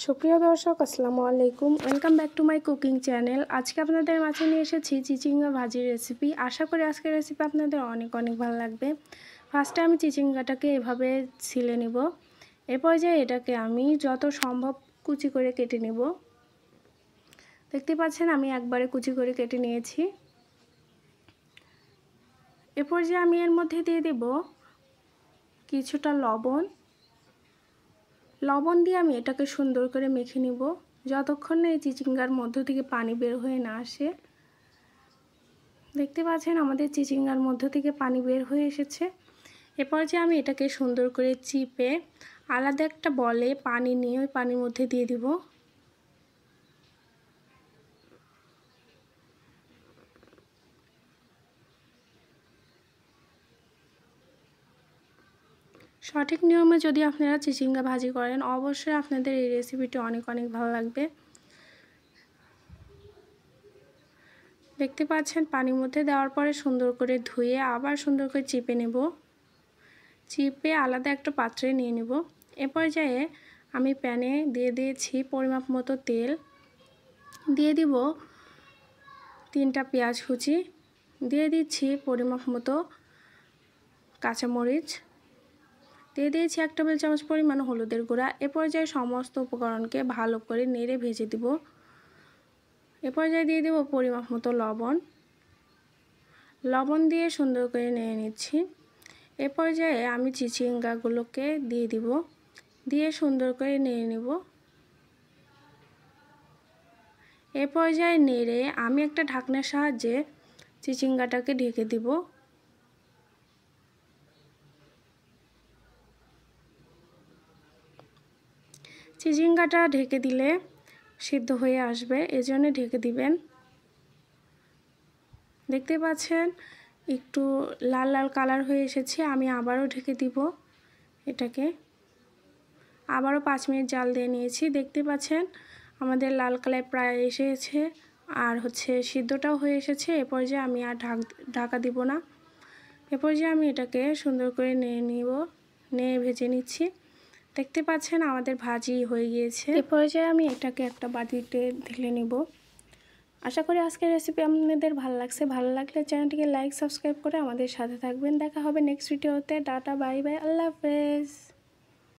সুপ্রিয় দর্শক আসসালামু আলাইকুম, welcome back to my cooking channel. আজকে আপনাদের মাঝে নিয়ে এসেছি চিচিঙ্গা ভাজির রেসিপি। আশা করি আজকের রেসিপি আপনাদের অনেক ভালো লাগবে। ফার্স্টে আমি চিচিঙ্গাটাকে এভাবে ছিলে নিব। এরপর যে এটাকে আমি যত সম্ভব কুচি করে কেটে নিব। দেখতে পাচ্ছেন আমি একবারে কুচি করে কেটে নিয়েছি। এরপর যে আমি এর মধ্যে দিয়ে দেব কিছুটা লবণ দিয়ে আমি এটাকে সুন্দর করে মেখে নিব যতক্ষণ না এই চিচিঙ্গার মধ্য থেকে পানি বের হয়ে না আসে। দেখতে পাচ্ছেন আমাদের চিচিঙ্গার মধ্য থেকে পানি বের হয়ে এসেছে। এরপর যে আমি এটাকে সুন্দর করে চিপে আলাদা একটা বলে পানি নিয়ে ওই পানির মধ্যে দিয়ে দিব। সঠিক নিয়মে যদি আপনারা চিচিঙ্গা ভাজি করেন অবশ্যই আপনাদের এই রেসিপিটি অনেক ভালো লাগবে। দেখতে পাচ্ছেন পানির মধ্যে দেওয়ার পরে সুন্দর করে ধুয়ে আবার সুন্দর করে চিপে নেব। চিপে আলাদা একটা পাত্রে নিয়ে নেব। এ পর্যায়ে আমি প্যানে দিয়ে দিয়েছি পরিমাপ মতো তেল, দিয়ে দিব 3টা পেঁয়াজ কুচি, দিয়ে দিচ্ছি পরিমাপ মতো কাঁচামরিচ, দিয়ে দিয়েছি 1 টেবিল চামচ পরিমাণ হলুদের গুঁড়া। এ পর্যায়ে সমস্ত উপকরণকে ভালো করে নেড়ে ভেজে দিব। এ পর্যায়ে দিয়ে দেব পরিমাপ মতো লবণ দিয়ে সুন্দর করে নেড়ে নিচ্ছি। এ পর্যায়ে আমি চিচিঙ্গাগুলোকে দিয়ে দিব, দিয়ে সুন্দর করে নেড়ে নেব। এ পর্যায়ে নেড়ে আমি একটা ঢাকনার সাহায্যে চিচিঙ্গাটাকে ঢেকে দিব। চিচিঙ্গাটা ঢেকে দিলে সিদ্ধ হয়ে আসবে, এজন্য ঢেকে দিবেন। দেখতে পাচ্ছেন একটু লাল লাল কালার হয়ে এসেছে। আমি আবারও ঢেকে দিব। এটাকে আবারও 5 মিনিট জাল দিয়ে নিয়েছি। দেখতে পাচ্ছেন আমাদের লাল কালার প্রায় এসেছে আর সিদ্ধটাও হয়ে এসেছে। এ পর্যায়ে আমি আর ঢাকা দিব না। এ পর্যায়ে আমি এটাকে সুন্দর করে নেড়ে ভেজে নিচ্ছি। দেখতে পাচ্ছেন আমাদের ভাজি হয়ে গিয়েছে। এ পর্যায়ে আমি এটাকে একটা বাটিতে ঢেলে নেব। আশা করি আজকের রেসিপি আপনাদের ভালো লাগলে চ্যানেলটিকে লাইক সাবস্ক্রাইব করে আমাদের সাথে থাকবেন। দেখা হবে নেক্সট ভিডিওতে। টাটা, বাই বাই, আল্লাহ হাফেজ।